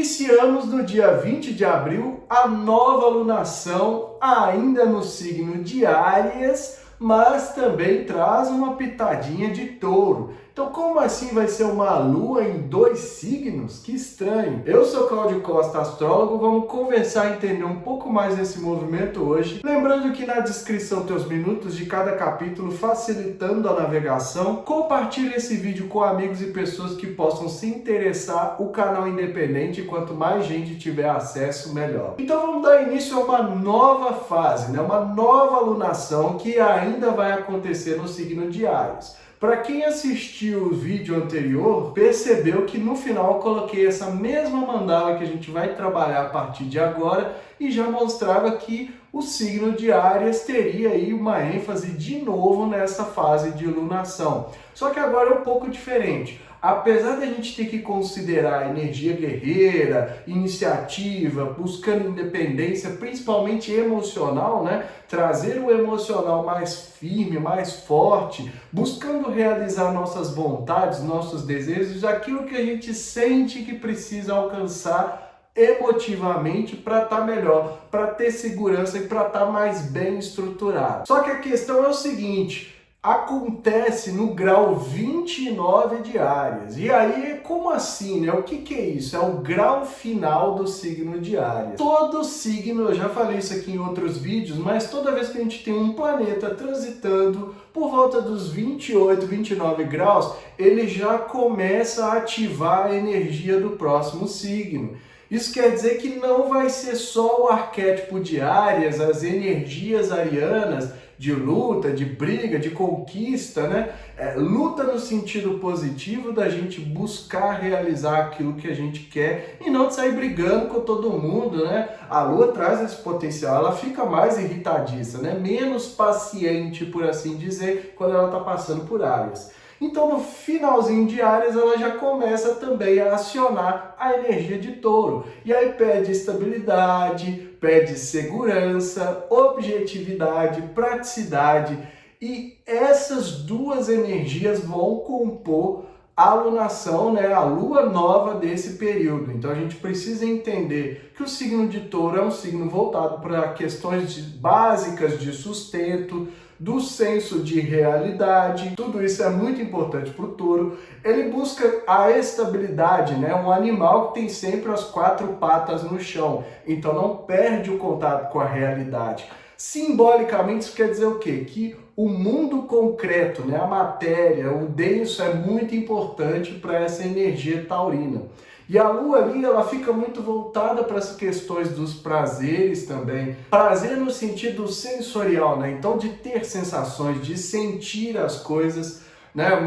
Iniciamos no dia 20 de abril a nova lunação, ainda no signo de Áries, mas também traz uma pitadinha de Touro. Então, como assim vai ser uma lua em 2 signos? Que estranho! Eu sou Cláudio Costa, astrólogo, vamos conversar e entender um pouco mais desse movimento hoje. Lembrando que na descrição tem os minutos de cada capítulo, facilitando a navegação. Compartilhe esse vídeo com amigos e pessoas que possam se interessar. O canal independente, quanto mais gente tiver acesso, melhor. Então vamos dar início a uma nova fase, uma nova lunação que ainda vai acontecer no signo de Áries. Para quem assistiu o vídeo anterior, percebeu que no final eu coloquei essa mesma mandala que a gente vai trabalhar a partir de agora e já mostrava que o signo de Áries teria aí uma ênfase de novo nessa fase de lunação. Só que agora é um pouco diferente. Apesar da gente ter que considerar a energia guerreira, iniciativa, buscando independência, principalmente emocional, trazer o emocional mais firme, mais forte, buscando realizar nossas vontades, nossos desejos, aquilo que a gente sente que precisa alcançar emotivamente para estar melhor, para ter segurança e para estar mais bem estruturado. Só que a questão é o seguinte: acontece no grau 29 de Áries. E aí, como assim, O que é isso? É o grau final do signo de Áries. Todo signo, eu já falei isso aqui em outros vídeos, mas toda vez que a gente tem um planeta transitando por volta dos 28, 29 graus, ele já começa a ativar a energia do próximo signo. Isso quer dizer que não vai ser só o arquétipo de Áries, as energias arianas, de luta, de briga, de conquista, luta no sentido positivo da gente buscar realizar aquilo que a gente quer e não de sair brigando com todo mundo, A Lua traz esse potencial, ela fica mais irritadiça, menos paciente, por assim dizer, quando ela está passando por Áries. Então, no finalzinho de Áries, ela já começa também a acionar a energia de Touro. E aí pede estabilidade, pede segurança, objetividade, praticidade. E essas duas energias vão compor a lunação, a lua nova desse período. Então a gente precisa entender que o signo de Touro é um signo voltado para questões básicas de sustento, do senso de realidade. Tudo isso é muito importante para o Touro. Ele busca a estabilidade, um animal que tem sempre as 4 patas no chão, então não perde o contato com a realidade. Simbolicamente isso quer dizer o quê? Que o mundo concreto, a matéria, o denso é muito importante para essa energia taurina. E a lua ali, ela fica muito voltada para essas questões dos prazeres também. Prazer no sentido sensorial, Então de ter sensações, de sentir as coisas,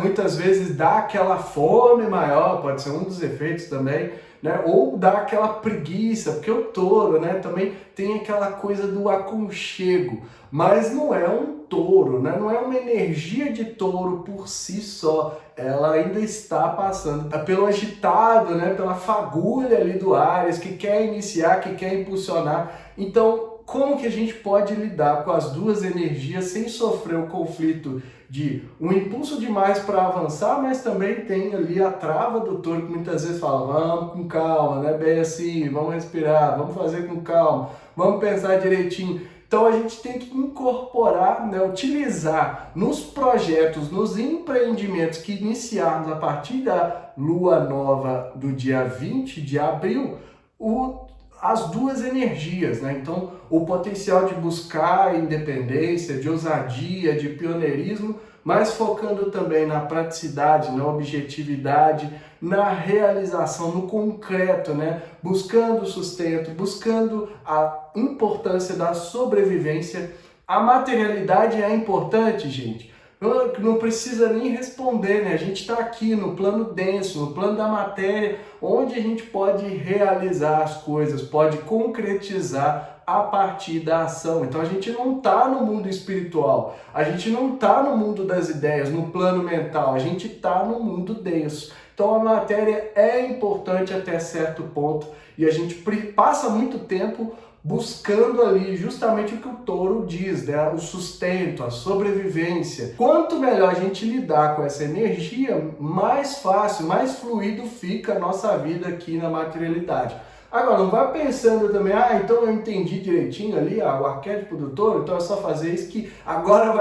Muitas vezes dá aquela fome maior, pode ser um dos efeitos também, Ou dá aquela preguiça, porque o touro, também tem aquela coisa do aconchego, mas não é um touro, Não é uma energia de touro por si só, ela ainda está passando pelo agitado, pela fagulha ali do Áries, que quer iniciar, que quer impulsionar. Então, como que a gente pode lidar com as duas energias sem sofrer o conflito de um impulso demais para avançar, mas também tem ali a trava do touro que muitas vezes fala, vamos com calma, bem assim, vamos respirar, vamos fazer com calma, vamos pensar direitinho. Então a gente tem que incorporar, utilizar nos projetos, nos empreendimentos que iniciarmos a partir da lua nova do dia 20 de abril, as duas energias, Então, o potencial de buscar independência, de ousadia, de pioneirismo, mas focando também na praticidade, na objetividade, na realização, no concreto, Buscando sustento, buscando a importância da sobrevivência. A materialidade é importante, gente. Não precisa nem responder, A gente está aqui no plano denso, no plano da matéria, onde a gente pode realizar as coisas, pode concretizar a partir da ação. Então a gente não está no mundo espiritual, a gente não está no mundo das ideias, no plano mental, a gente está no mundo denso. Então a matéria é importante até certo ponto e a gente passa muito tempo buscando ali justamente o que o touro diz, né? O sustento, a sobrevivência. Quanto melhor a gente lidar com essa energia, mais fácil, mais fluido fica a nossa vida aqui na materialidade. Agora, não vai pensando também, então eu entendi direitinho ali o arquétipo do touro, então é só fazer isso que agora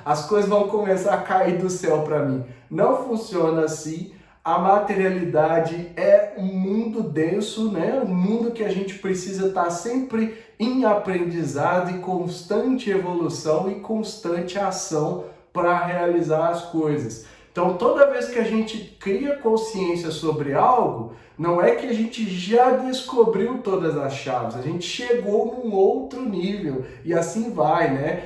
as coisas vão começar a cair do céu para mim. Não funciona assim. A materialidade é um mundo denso, né? Um mundo que a gente precisa estar sempre em aprendizado e constante evolução e constante ação para realizar as coisas. Então, toda vez que a gente cria consciência sobre algo, não é que a gente já descobriu todas as chaves, a gente chegou num outro nível e assim vai, né?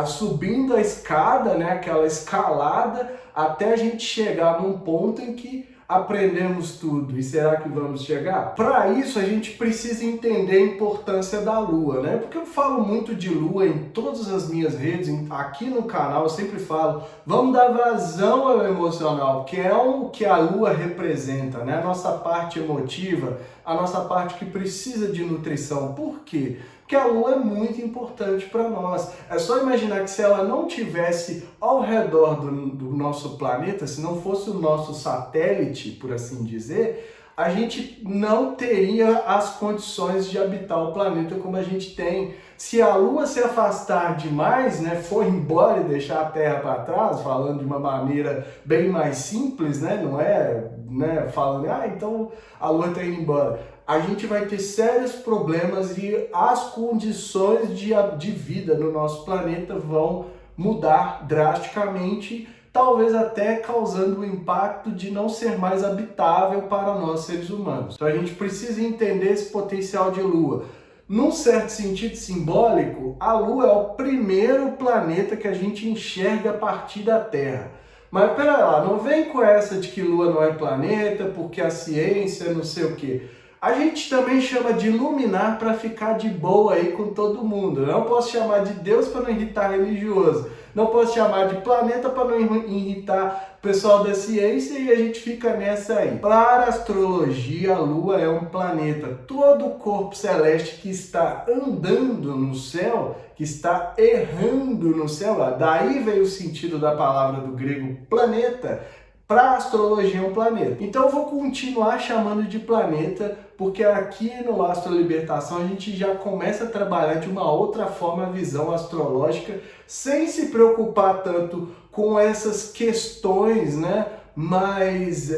Subindo a escada, né? Aquela escalada, até a gente chegar num ponto em que aprendemos tudo. E será que vamos chegar? Para isso, a gente precisa entender a importância da Lua, né? Porque eu falo muito de Lua em todas as minhas redes, aqui no canal eu sempre falo, vamos dar vazão ao emocional, que é o que a Lua representa, né? A nossa parte emotiva, a nossa parte que precisa de nutrição. Por quê? Porque a Lua é muito importante para nós. É só imaginar que se ela não tivesse ao redor do nosso planeta, se não fosse o nosso satélite, por assim dizer, a gente não teria as condições de habitar o planeta como a gente tem. Se a Lua se afastar demais, né, for embora e deixar a Terra para trás, falando de uma maneira bem mais simples, né, não é, né, falando, então a Lua está indo embora. A gente vai ter sérios problemas e as condições de vida no nosso planeta vão mudar drasticamente, talvez até causando o impacto de não ser mais habitável para nós seres humanos. Então a gente precisa entender esse potencial de Lua. Num certo sentido simbólico, a Lua é o primeiro planeta que a gente enxerga a partir da Terra. Mas pera lá, não vem com essa de que Lua não é planeta, porque a ciência não sei o quê. A gente também chama de luminar para ficar de boa aí com todo mundo. Eu não posso chamar de Deus para não irritar religioso. Não posso chamar de planeta para não irritar o pessoal da ciência e a gente fica nessa aí. Para a astrologia, a Lua é um planeta. Todo o corpo celeste que está andando no céu, que está errando no céu, daí veio o sentido da palavra do grego planeta. Para a astrologia é um planeta. Então eu vou continuar chamando de planeta, porque aqui no Astro Libertação a gente já começa a trabalhar de uma outra forma a visão astrológica, sem se preocupar tanto com essas questões, né, mais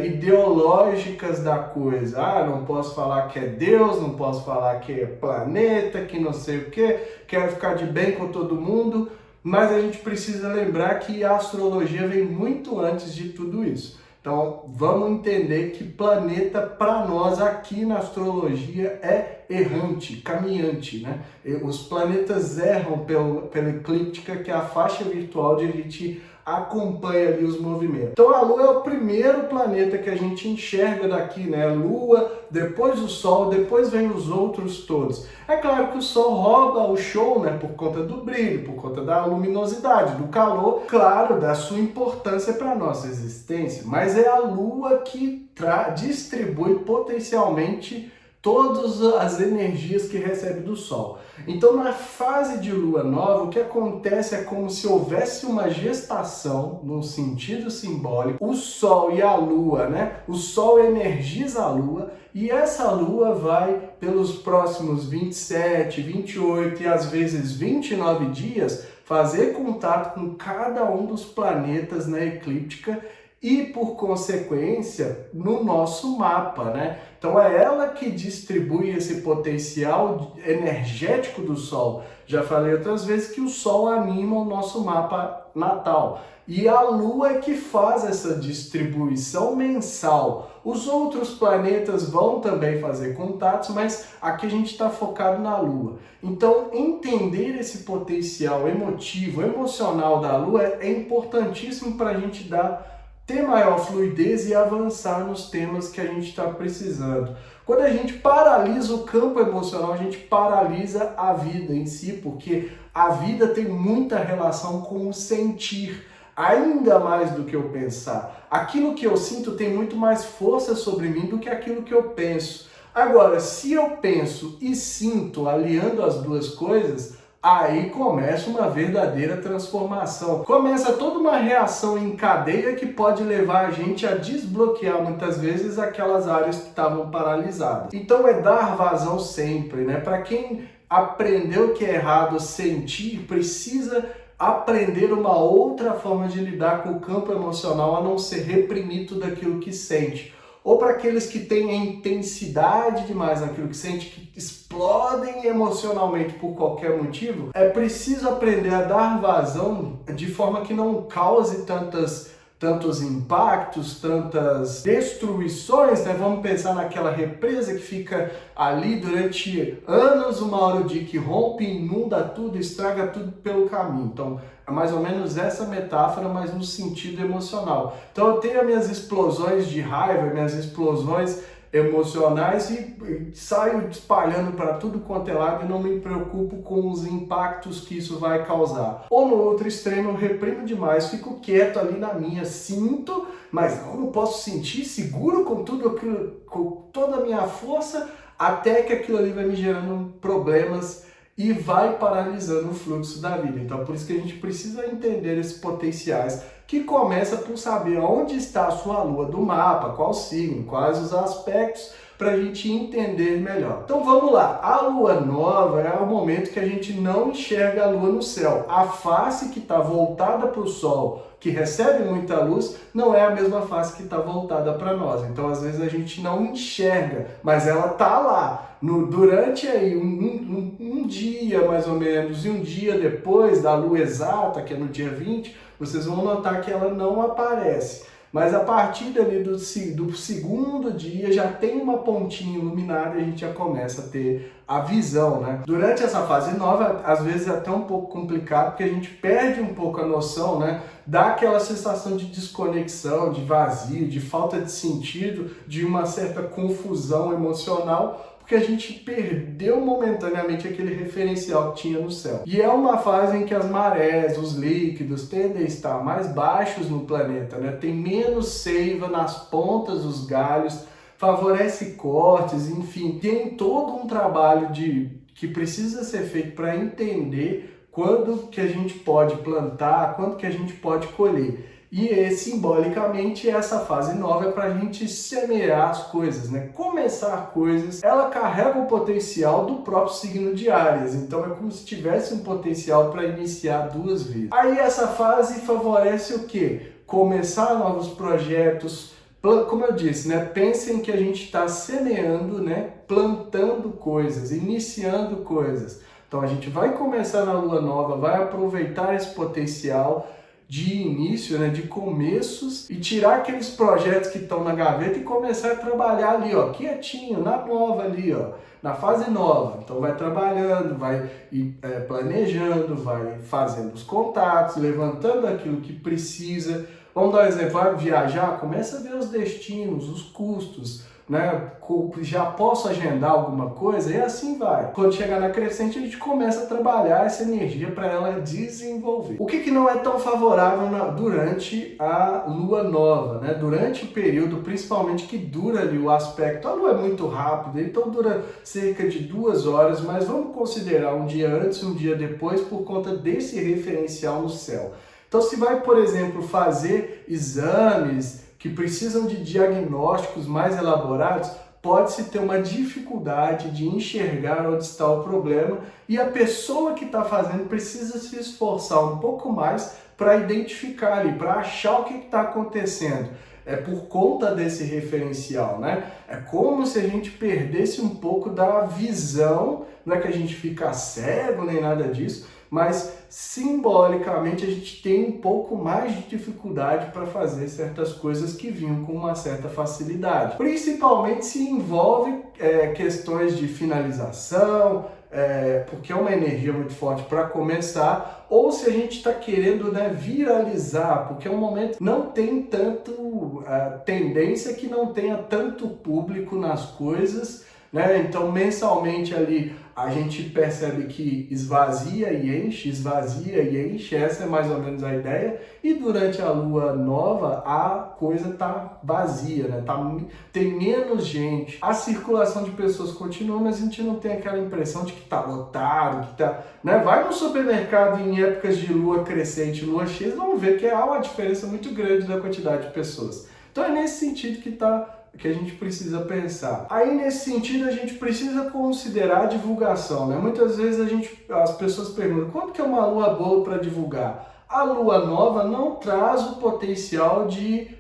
ideológicas da coisa. Não posso falar que é Deus, não posso falar que é planeta, que não sei o que, quero ficar de bem com todo mundo. Mas a gente precisa lembrar que a astrologia vem muito antes de tudo isso. Então, vamos entender que planeta, para nós, aqui na astrologia, é errante, caminhante, né? Os planetas erram pela eclíptica, que é a faixa virtual onde a gente acompanha ali os movimentos. Então a Lua é o primeiro planeta que a gente enxerga daqui, né? Lua, depois o Sol, depois vem os outros todos. É claro que o Sol rouba o show, né? Por conta do brilho, por conta da luminosidade, do calor, claro, da sua importância para a nossa existência. Mas é a Lua que distribui potencialmente todas as energias que recebe do Sol. Então, na fase de lua nova, o que acontece é como se houvesse uma gestação, num sentido simbólico, o Sol e a Lua, né? O Sol energiza a Lua e essa Lua vai, pelos próximos 27, 28 e às vezes 29 dias, fazer contato com cada um dos planetas na eclíptica e, por consequência, no nosso mapa, né? Então é ela que distribui esse potencial energético do Sol. Já falei outras vezes que o Sol anima o nosso mapa natal. E a Lua é que faz essa distribuição mensal. Os outros planetas vão também fazer contatos, mas aqui a gente está focado na Lua. Então, entender esse potencial emotivo, emocional da Lua é importantíssimo para a gente ter maior fluidez e avançar nos temas que a gente está precisando. Quando a gente paralisa o campo emocional, a gente paralisa a vida em si, porque a vida tem muita relação com o sentir, ainda mais do que eu pensar. Aquilo que eu sinto tem muito mais força sobre mim do que aquilo que eu penso. Agora, se eu penso e sinto aliando as duas coisas, aí começa uma verdadeira transformação. Começa toda uma reação em cadeia que pode levar a gente a desbloquear muitas vezes aquelas áreas que estavam paralisadas. Então é dar vazão sempre, né? Para quem aprendeu que é errado sentir, precisa aprender uma outra forma de lidar com o campo emocional a não ser reprimir tudo aquilo que sente. Ou para aqueles que têm a intensidade demais naquilo que sente, que explodem emocionalmente por qualquer motivo, é preciso aprender a dar vazão de forma que não cause tantos impactos, tantas destruições, né? Vamos pensar naquela represa que fica ali durante anos, uma hora o dia que rompe, inunda tudo, estraga tudo pelo caminho. Então, é mais ou menos essa metáfora, mas no sentido emocional. Então, eu tenho as minhas explosões de raiva, minhas explosões emocionais e saio espalhando para tudo quanto é lado e não me preocupo com os impactos que isso vai causar. Ou no outro extremo, eu reprimo demais, fico quieto ali na minha, sinto, mas não posso sentir, seguro com tudo aquilo, com toda a minha força, até que aquilo ali vai me gerando problemas e vai paralisando o fluxo da vida. Então, por isso que a gente precisa entender esses potenciais, que começa por saber onde está a sua lua do mapa, qual signo, quais os aspectos, para a gente entender melhor. Então vamos lá, a lua nova é o momento que a gente não enxerga a lua no céu. A face que está voltada para o sol, que recebe muita luz, não é a mesma face que está voltada para nós. Então às vezes a gente não enxerga, mas ela está lá. Durante aí um dia mais ou menos e um dia depois da lua exata, que é no dia 20, vocês vão notar que ela não aparece. Mas a partir dali do segundo dia já tem uma pontinha iluminada e a gente já começa a ter a visão, né? Durante essa fase nova, às vezes é até um pouco complicado, porque a gente perde um pouco a noção, né? Dá aquela sensação de desconexão, de vazio, de falta de sentido, de uma certa confusão emocional, porque a gente perdeu momentaneamente aquele referencial que tinha no céu. E é uma fase em que as marés, os líquidos tendem a estar mais baixos no planeta, né? Tem menos seiva nas pontas dos galhos, favorece cortes, enfim, tem todo um trabalho que precisa ser feito para entender quando que a gente pode plantar, quando que a gente pode colher. E simbolicamente essa fase nova é para a gente semear as coisas, né? Começar coisas. Ela carrega o potencial do próprio signo de Áries, então é como se tivesse um potencial para iniciar duas vezes. Aí essa fase favorece o quê? Começar novos projetos. Como eu disse, né? Pensem que a gente está semeando, né? Plantando coisas, iniciando coisas. Então a gente vai começar na lua nova, vai aproveitar esse potencial de início, né, de começos, e tirar aqueles projetos que estão na gaveta e começar a trabalhar ali, ó, quietinho, na nova ali, ó, na fase nova. Então vai trabalhando, vai planejando, vai fazendo os contatos, levantando aquilo que precisa. Vamos dar um exemplo, vai viajar, começa a ver os destinos, os custos, né? Já posso agendar alguma coisa e assim vai. Quando chegar na crescente, a gente começa a trabalhar essa energia para ela desenvolver. O que não é tão favorável durante a lua nova, né? Durante o período, principalmente que dura ali o aspecto. A lua é muito rápida, então dura cerca de 2 horas, mas vamos considerar um dia antes e um dia depois por conta desse referencial no céu. Então, se vai, por exemplo, fazer exames que precisam de diagnósticos mais elaborados, pode-se ter uma dificuldade de enxergar onde está o problema e a pessoa que está fazendo precisa se esforçar um pouco mais para identificar ali, para achar o que está acontecendo. É por conta desse referencial, né? É como se a gente perdesse um pouco da visão, não é que a gente fica cego nem nada disso, mas simbolicamente a gente tem um pouco mais de dificuldade para fazer certas coisas que vinham com uma certa facilidade. Principalmente se envolve questões de finalização, porque é uma energia muito forte para começar, ou se a gente está querendo, né, viralizar, porque é um momento que não tem tanto tendência que não tenha tanto público nas coisas, né? Então, mensalmente ali a gente percebe que esvazia e enche, essa é mais ou menos a ideia. E durante a lua nova, a coisa tá vazia, né? Tem menos gente. A circulação de pessoas continua, mas a gente não tem aquela impressão de que tá lotado, que tá, né? Vai no supermercado em épocas de lua crescente, lua cheia, vamos ver que há uma diferença muito grande da quantidade de pessoas. Então é nesse sentido que a gente precisa pensar. Aí, nesse sentido, a gente precisa considerar a divulgação, né? Muitas vezes as pessoas perguntam, quanto que é uma lua boa para divulgar? A lua nova não traz o potencial de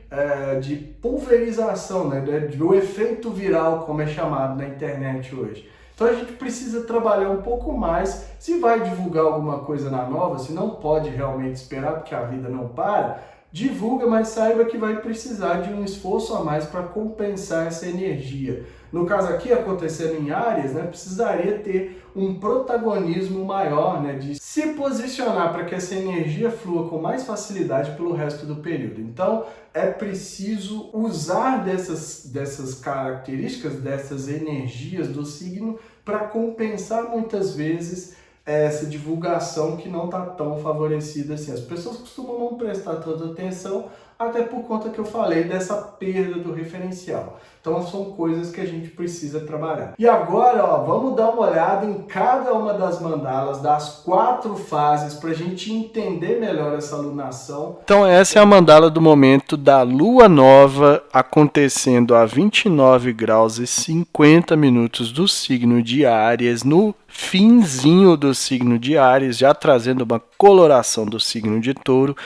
pulverização, né? Do efeito viral, como é chamado na internet hoje. Então a gente precisa trabalhar um pouco mais. Se vai divulgar alguma coisa na nova, se não pode realmente esperar, porque a vida não para, divulga, mas saiba que vai precisar de um esforço a mais para compensar essa energia. No caso aqui, acontecendo em Áries, né, precisaria ter um protagonismo maior, né, de se posicionar para que essa energia flua com mais facilidade pelo resto do período. Então, é preciso usar dessas características, dessas energias do signo para compensar muitas vezes essa divulgação que não está tão favorecida assim. As pessoas costumam não prestar tanta atenção, até por conta que eu falei dessa perda do referencial. Então são coisas que a gente precisa trabalhar. E agora, vamos dar uma olhada em cada uma das mandalas, das 4 fases, para a gente entender melhor essa lunação. Então essa é a mandala do momento da lua nova, acontecendo a 29 graus e 50 minutos do signo de Áries, no finzinho do signo de Áries, já trazendo uma coloração do signo de Touro,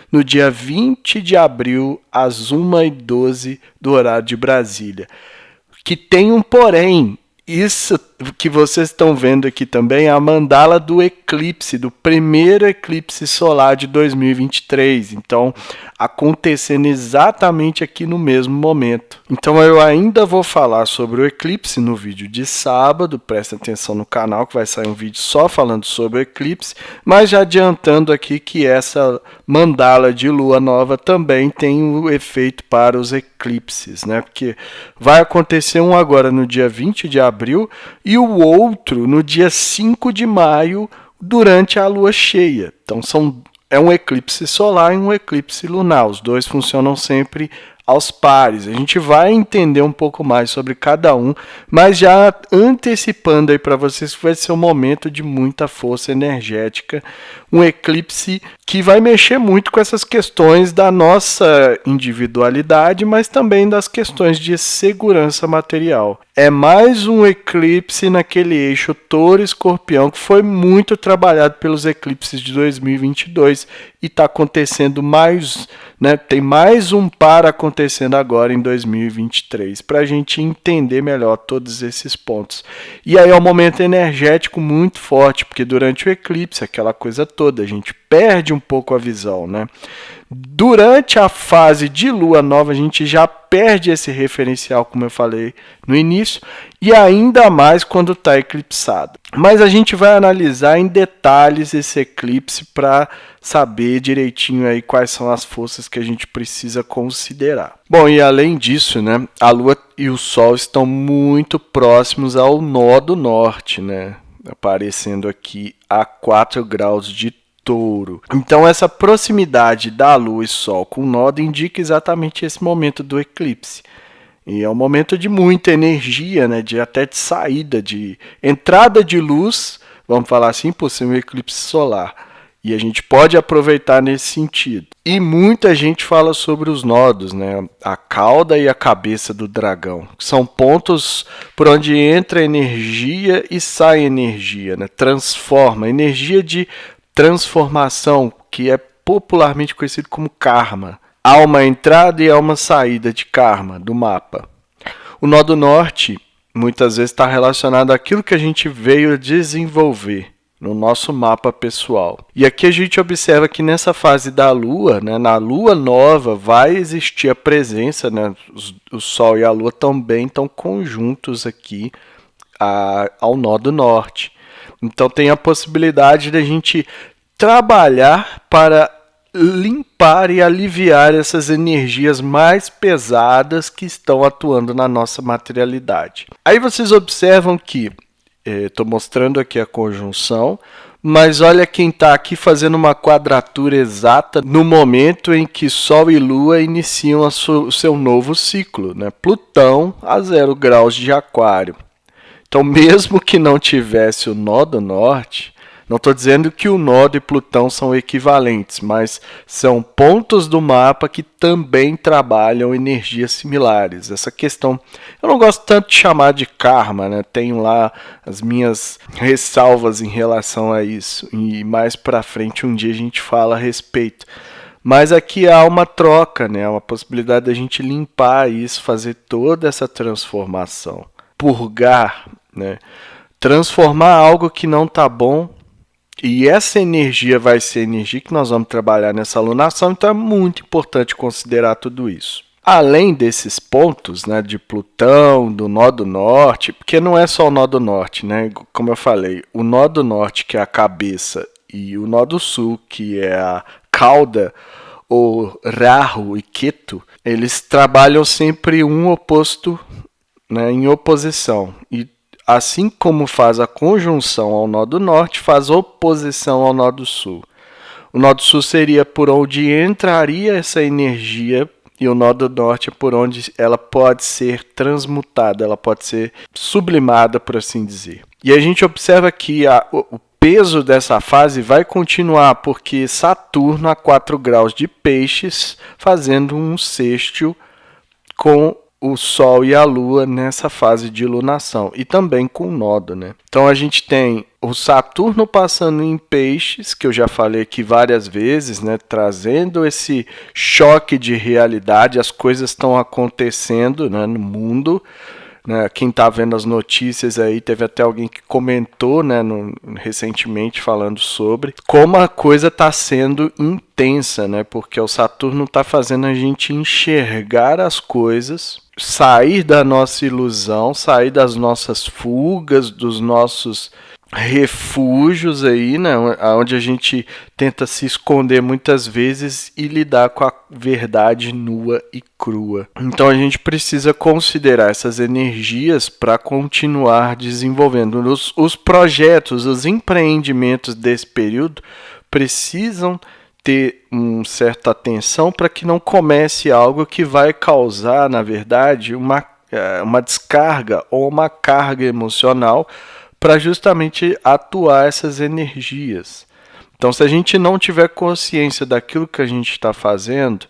no dia 20 de abril, às 1h12 do horário de Brasília. Que tem um porém, isso que vocês estão vendo aqui também é a mandala do eclipse, do primeiro eclipse solar de 2023. Então, acontecendo exatamente aqui no mesmo momento. Então, eu ainda vou falar sobre o eclipse no vídeo de sábado. Presta atenção no canal que vai sair um vídeo só falando sobre o eclipse. Mas já adiantando aqui que essa mandala de lua nova também tem um efeito para os eclipses, né? Porque vai acontecer um agora no dia 20 de abril e o outro no dia 5 de maio, durante a lua cheia. Então, é um eclipse solar e um eclipse lunar. Os dois funcionam sempre aos pares. A gente vai entender um pouco mais sobre cada um, mas já antecipando aí para vocês que vai ser um momento de muita força energética, um eclipse que vai mexer muito com essas questões da nossa individualidade, mas também das questões de segurança material. É mais um eclipse naquele eixo Touro-Escorpião que foi muito trabalhado pelos eclipses de 2022 e está acontecendo mais, né? Tem mais um par acontecendo agora em 2023 para a gente entender melhor todos esses pontos. E aí é um momento energético muito forte, porque durante o eclipse, aquela coisa toda, a gente perde um pouco a visão, né? Durante a fase de lua nova, a gente já perde esse referencial, como eu falei no início, e ainda mais quando está eclipsado. Mas a gente vai analisar em detalhes esse eclipse para saber direitinho aí quais são as forças que a gente precisa considerar. Bom, e além disso, né, a Lua e o Sol estão muito próximos ao nó do norte, né, aparecendo aqui a 4 graus de Touro. Então essa proximidade da Lua e Sol com o nó indica exatamente esse momento do eclipse. E é um momento de muita energia, né? Até de saída, de entrada de luz, vamos falar assim, por ser um eclipse solar. E a gente pode aproveitar nesse sentido. E muita gente fala sobre os nodos, né? A cauda e a cabeça do dragão. São pontos por onde entra energia e sai energia, né? Transforma, energia de transformação, que é popularmente conhecido como karma. Há uma entrada e há uma saída de karma do mapa. O nó do norte muitas vezes está relacionado àquilo que a gente veio desenvolver no nosso mapa pessoal. E aqui a gente observa que nessa fase da Lua, né, na Lua nova, vai existir a presença, né, o Sol e a Lua também estão conjuntos aqui ao nó do norte. Então tem a possibilidade de a gente trabalhar para limpar e aliviar essas energias mais pesadas que estão atuando na nossa materialidade. Aí vocês observam que, estou mostrando aqui a conjunção, mas olha quem está aqui fazendo uma quadratura exata no momento em que Sol e Lua iniciam o seu novo ciclo, né? Plutão a 0 graus de Aquário. Então, mesmo que não tivesse o nó do norte, não estou dizendo que o nó e Plutão são equivalentes, mas são pontos do mapa que também trabalham energias similares. Essa questão, eu não gosto tanto de chamar de karma, né? Tenho lá as minhas ressalvas em relação a isso, e mais para frente um dia a gente fala a respeito. Mas aqui há uma troca, né? Uma possibilidade da gente limpar isso, fazer toda essa transformação, purgar, né? Transformar algo que não está bom. E essa energia vai ser a energia que nós vamos trabalhar nessa alunação, então é muito importante considerar tudo isso. Além desses pontos, né, de Plutão, do nó do norte, porque não é só o nó do norte, né? Como eu falei, o nó do norte, que é a cabeça, e o nó do sul, que é a cauda, ou Rahu e Ketu, eles trabalham sempre um oposto, né, em oposição. E assim como faz a conjunção ao nó do norte, faz oposição ao nó do sul. O nó do sul seria por onde entraria essa energia, e o nó do norte é por onde ela pode ser transmutada, ela pode ser sublimada, por assim dizer. E a gente observa que o peso dessa fase vai continuar, porque Saturno a 4 graus de Peixes, fazendo um sextil com o Sol e a Lua nessa fase de lunação, e também com o nodo, né? Então a gente tem o Saturno passando em Peixes, que eu já falei aqui várias vezes, né? Trazendo esse choque de realidade, as coisas estão acontecendo, né, no mundo, né? Quem está vendo as notícias aí, teve até alguém que comentou, né, recentemente falando sobre como a coisa está sendo intensa, né? Porque o Saturno está fazendo a gente enxergar as coisas, sair da nossa ilusão, sair das nossas fugas, dos nossos refúgios aí, né, onde a gente tenta se esconder muitas vezes e lidar com a verdade nua e crua. Então a gente precisa considerar essas energias para continuar desenvolvendo. Os projetos, os empreendimentos desse período precisam ter uma certa atenção para que não comece algo que vai causar, na verdade, uma descarga ou uma carga emocional para justamente atuar essas energias. Então, se a gente não tiver consciência daquilo que a gente está fazendo,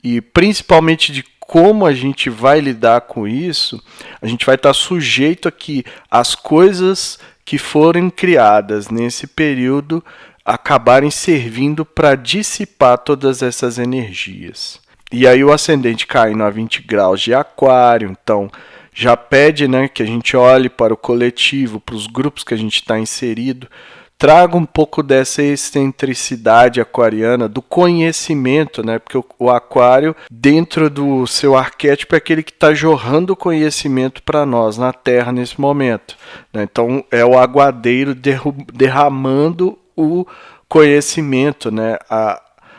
e principalmente de como a gente vai lidar com isso, a gente vai estar sujeito a que as coisas que forem criadas nesse período acabarem servindo para dissipar todas essas energias. E aí o ascendente caindo a 20 graus de Aquário, então já pede, né, que a gente olhe para o coletivo, para os grupos que a gente está inserido, traga um pouco dessa excentricidade aquariana, do conhecimento, né, porque o aquário, dentro do seu arquétipo, é aquele que está jorrando conhecimento para nós na Terra nesse momento, né? Então é o aguadeiro derramando o conhecimento, né,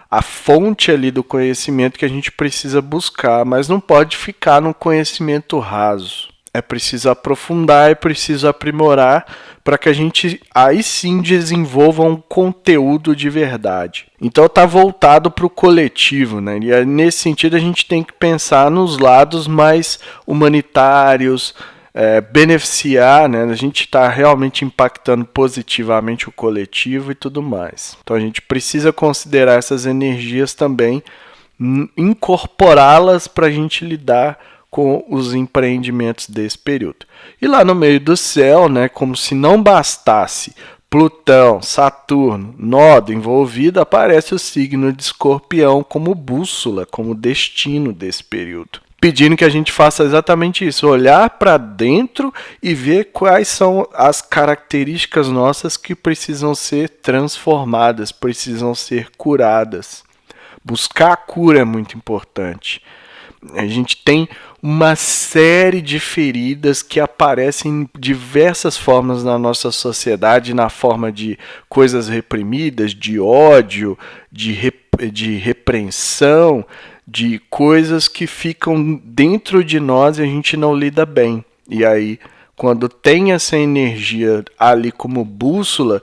a fonte ali do conhecimento que a gente precisa buscar, mas não pode ficar num conhecimento raso. É preciso aprofundar, é preciso aprimorar para que a gente aí sim desenvolva um conteúdo de verdade. Então está voltado para o coletivo, né? E nesse sentido a gente tem que pensar nos lados mais humanitários, beneficiar, né? A gente está realmente impactando positivamente o coletivo e tudo mais. Então a gente precisa considerar essas energias também, incorporá-las para a gente lidar com os empreendimentos desse período. E lá no meio do céu, né, como se não bastasse Plutão, Saturno, nodo envolvido, aparece o signo de Escorpião como bússola, como destino desse período. Pedindo que a gente faça exatamente isso, olhar para dentro e ver quais são as características nossas que precisam ser transformadas, precisam ser curadas. Buscar a cura é muito importante. A gente tem uma série de feridas que aparecem em diversas formas na nossa sociedade, na forma de coisas reprimidas, de ódio, de repreensão, de coisas que ficam dentro de nós e a gente não lida bem. E aí, quando tem essa energia ali como bússola,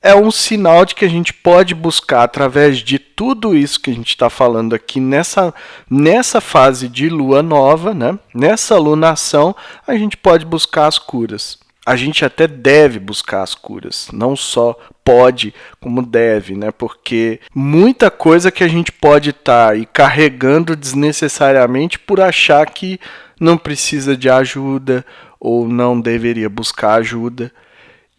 é um sinal de que a gente pode buscar, através de tudo isso que a gente está falando aqui, nessa fase de lua nova, né? Nessa lunação, a gente pode buscar as curas. A gente até deve buscar as curas, não só pode, como deve, né? Porque muita coisa que a gente pode estar aí carregando desnecessariamente por achar que não precisa de ajuda ou não deveria buscar ajuda.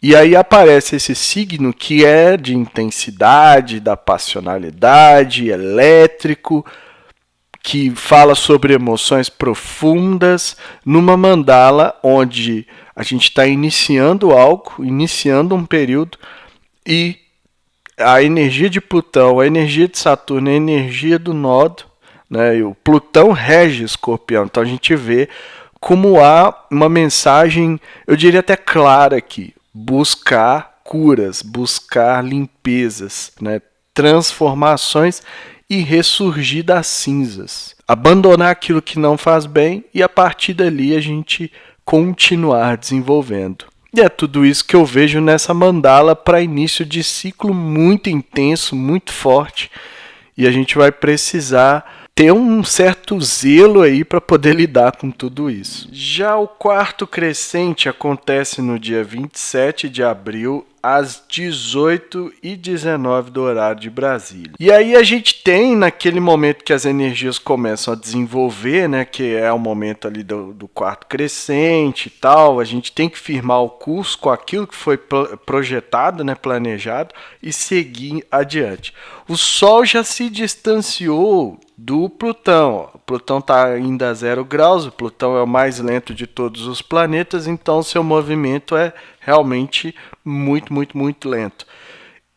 E aí aparece esse signo que é de intensidade, da passionalidade, elétrico, que fala sobre emoções profundas, numa mandala onde a gente está iniciando algo, iniciando um período, e a energia de Plutão, a energia de Saturno, a energia do nodo, né? E o Plutão rege Escorpião, então a gente vê como há uma mensagem, eu diria até clara aqui, buscar curas, buscar limpezas, né? Transformações e ressurgir das cinzas. Abandonar aquilo que não faz bem e a partir dali a gente continuar desenvolvendo. E é tudo isso que eu vejo nessa mandala para início de ciclo muito intenso, muito forte. E a gente vai precisar ter um certo zelo aí para poder lidar com tudo isso. Já o quarto crescente acontece no dia 27 de abril, às 18h19 do horário de Brasília. E aí a gente tem, naquele momento que as energias começam a desenvolver, né, que é o momento ali do quarto crescente e tal, a gente tem que firmar o curso com aquilo que foi projetado, né, planejado, e seguir adiante. O Sol já se distanciou do Plutão. O Plutão está ainda a 0 graus, o Plutão é o mais lento de todos os planetas, então seu movimento é realmente muito lento.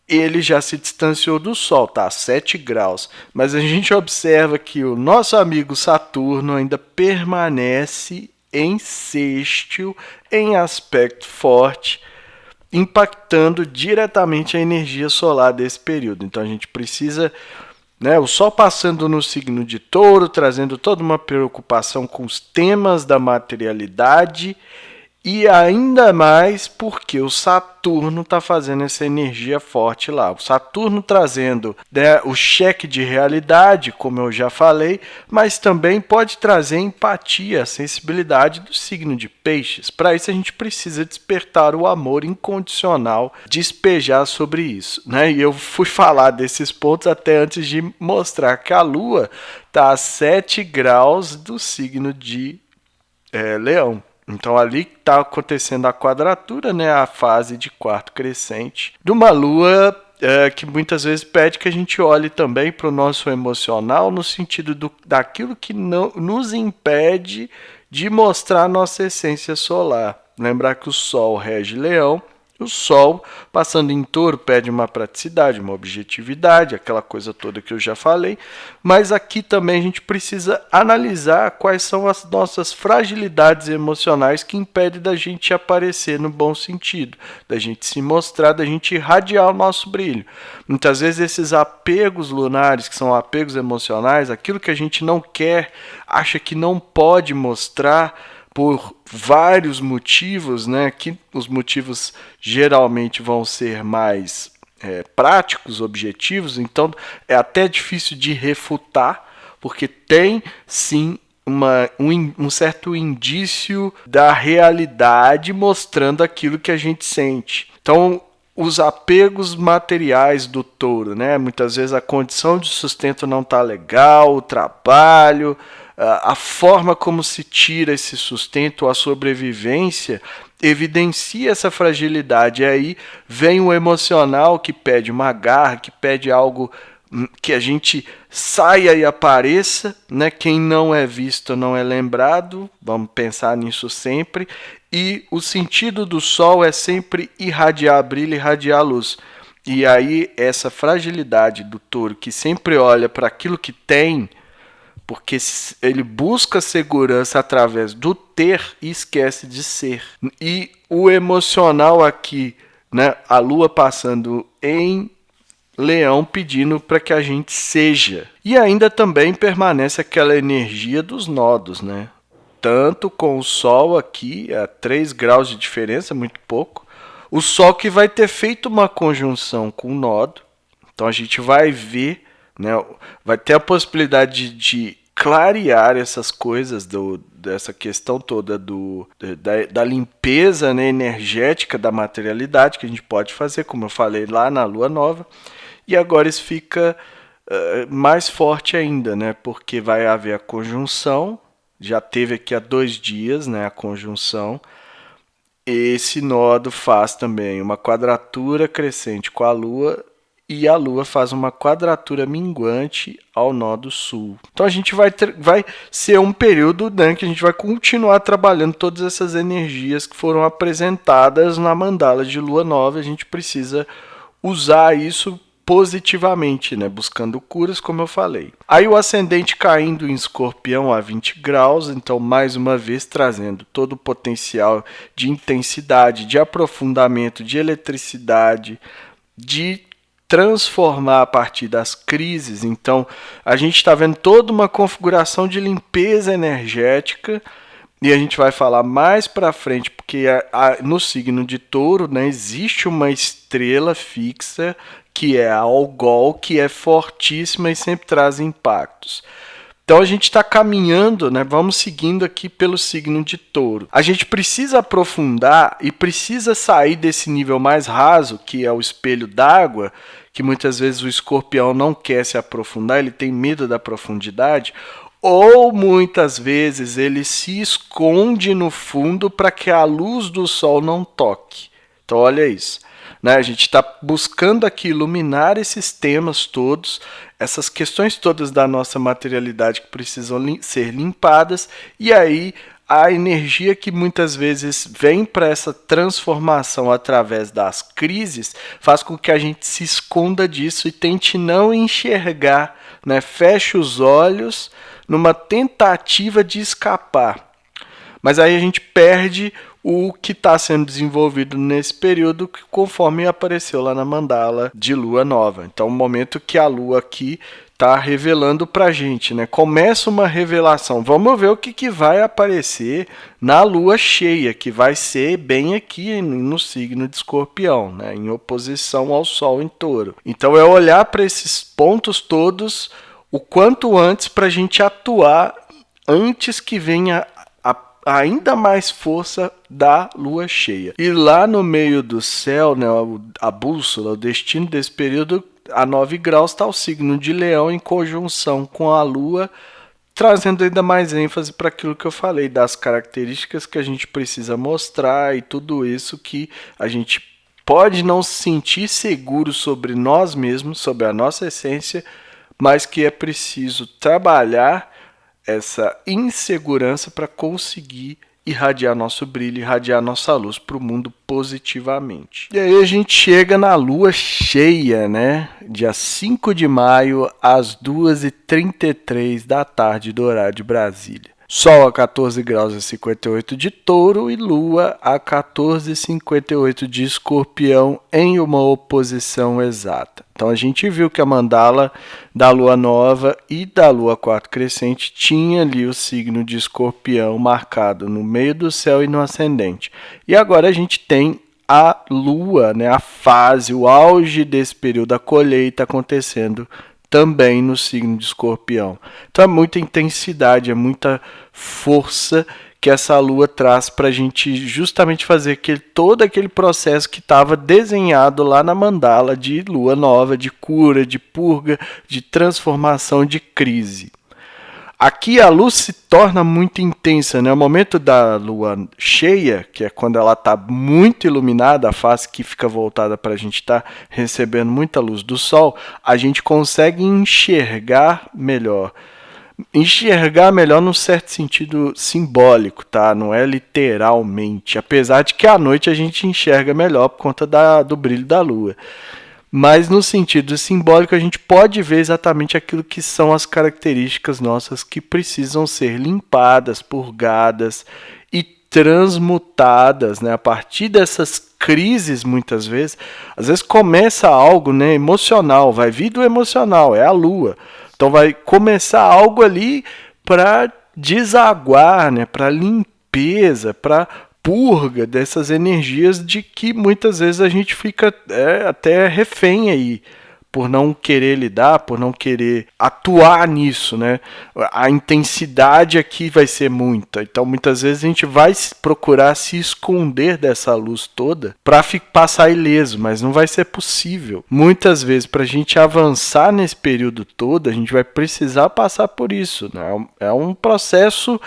Ele já se distanciou do Sol, está a 7 graus, mas a gente observa que o nosso amigo Saturno ainda permanece em sextil, em aspecto forte, impactando diretamente a energia solar desse período. Então a gente precisa, né, o Sol passando no signo de Touro, trazendo toda uma preocupação com os temas da materialidade, e ainda mais porque o Saturno está fazendo essa energia forte lá. O Saturno trazendo, né, o cheque de realidade, como eu já falei, mas também pode trazer empatia, sensibilidade do signo de Peixes. Para isso a gente precisa despertar o amor incondicional, despejar sobre isso, né? E eu fui falar desses pontos até antes de mostrar que a Lua está a 7 graus do signo de Leão. Então ali está acontecendo a quadratura, né, a fase de quarto crescente, de uma lua que muitas vezes pede que a gente olhe também para o nosso emocional, no sentido daquilo que não nos impede de mostrar a nossa essência solar. Lembrar que o Sol rege Leão. O Sol, passando em Touro, pede uma praticidade, uma objetividade, aquela coisa toda que eu já falei, mas aqui também a gente precisa analisar quais são as nossas fragilidades emocionais que impedem da gente aparecer no bom sentido, da gente se mostrar, da gente irradiar o nosso brilho. Muitas vezes esses apegos lunares, que são apegos emocionais, aquilo que a gente não quer, acha que não pode mostrar, por vários motivos, né, que os motivos geralmente vão ser mais práticos, objetivos, então é até difícil de refutar, porque tem sim um certo indício da realidade mostrando aquilo que a gente sente. Então, os apegos materiais do touro, né? Muitas vezes a condição de sustento não está legal, o trabalho, a forma como se tira esse sustento, a sobrevivência, evidencia essa fragilidade. E aí vem o emocional que pede uma garra, que pede algo que a gente saia e apareça, né? Quem não é visto não é lembrado, vamos pensar nisso sempre. E o sentido do Sol é sempre irradiar brilho, irradiar luz. E aí essa fragilidade do touro, que sempre olha para aquilo que tem, porque ele busca segurança através do ter e esquece de ser. E o emocional aqui, né, a lua passando em Leão pedindo para que a gente seja. E ainda também permanece aquela energia dos nodos, né? Tanto com o Sol aqui, a 3 graus de diferença, muito pouco. O Sol que vai ter feito uma conjunção com o nodo. Então a gente vai ver, né? Vai ter a possibilidade de clarear essas coisas, dessa questão toda da limpeza, né, energética da materialidade que a gente pode fazer, como eu falei lá na Lua Nova. E agora isso fica mais forte ainda, né? Porque vai haver a conjunção, já teve aqui há 2 dias, né, a conjunção. Esse nodo faz também uma quadratura crescente com a Lua, e a Lua faz uma quadratura minguante ao nodo sul. Então a gente vai ser um período, né, que a gente vai continuar trabalhando todas essas energias que foram apresentadas na mandala de Lua Nova. A gente precisa usar isso positivamente, né? Buscando curas, como eu falei. Aí o ascendente caindo em Escorpião a 20 graus, então mais uma vez trazendo todo o potencial de intensidade, de aprofundamento, de eletricidade, de transformar a partir das crises. Então a gente está vendo toda uma configuração de limpeza energética. E a gente vai falar mais para frente, porque no signo de Touro, né, existe uma estrela fixa, que é a Algol, que é fortíssima e sempre traz impactos. Então a gente está caminhando, né, vamos seguindo aqui pelo signo de Touro. A gente precisa aprofundar e precisa sair desse nível mais raso, que é o espelho d'água, que muitas vezes o escorpião não quer se aprofundar, ele tem medo da profundidade, ou muitas vezes ele se esconde no fundo para que a luz do sol não toque. Então olha isso, né? A gente está buscando aqui iluminar esses temas todos, essas questões todas da nossa materialidade que precisam ser limpadas, e aí a energia que muitas vezes vem para essa transformação através das crises faz com que a gente se esconda disso e tente não enxergar, né? Feche os olhos numa tentativa de escapar. Mas aí a gente perde o que está sendo desenvolvido nesse período, conforme apareceu lá na mandala de Lua Nova. Então, o momento que a Lua aqui está revelando para a gente, né? Começa uma revelação. Vamos ver o que vai aparecer na Lua cheia, que vai ser bem aqui no signo de Escorpião, né? Em oposição ao Sol em Touro. Então, é olhar para esses pontos todos o quanto antes para a gente atuar antes que venha ainda mais força da lua cheia. E lá no meio do céu, né, a bússola, o destino desse período, a 9 graus, está o signo de Leão em conjunção com a lua, trazendo ainda mais ênfase para aquilo que eu falei, das características que a gente precisa mostrar e tudo isso que a gente pode não se sentir seguro sobre nós mesmos, sobre a nossa essência, mas que é preciso trabalhar essa insegurança para conseguir irradiar nosso brilho, irradiar nossa luz para o mundo positivamente. E aí a gente chega na lua cheia, né? Dia 5 de maio, às 2h33 da tarde do horário de Brasília. Sol a 14 graus e 58 de Touro e Lua a 14,58 de Escorpião em uma oposição exata. Então a gente viu que a mandala da Lua Nova e da Lua 4 crescente tinha ali o signo de Escorpião marcado no meio do céu e no ascendente. E agora a gente tem a Lua, né, a fase, o auge desse período da colheita acontecendo também no signo de Escorpião. Então é muita intensidade, é muita força que essa lua traz para a gente justamente fazer todo aquele processo que estava desenhado lá na mandala de lua nova, de cura, de purga, de transformação, de crise. Aqui a luz se torna muito intensa, né? O momento da lua cheia, que é quando ela está muito iluminada, a face que fica voltada para a gente estar recebendo muita luz do sol, a gente consegue enxergar melhor. Enxergar melhor num certo sentido simbólico, tá? Não é literalmente. Apesar de que à noite a gente enxerga melhor por conta do brilho da lua. mas no sentido simbólico a gente pode ver exatamente aquilo que são as características nossas que precisam ser limpadas, purgadas e transmutadas, né? A partir dessas crises, muitas vezes, às vezes começa algo, né, emocional, vai vir do emocional, é a lua. Então vai começar algo ali para desaguar, né, para limpeza, para purga dessas energias de que muitas vezes a gente fica até refém aí, por não querer lidar, por não querer atuar nisso, né? A intensidade aqui vai ser muita, então muitas vezes a gente vai procurar se esconder dessa luz toda para passar ileso, mas não vai ser possível. Muitas vezes, para a gente avançar nesse período todo, a gente vai precisar passar por isso, né? É um processo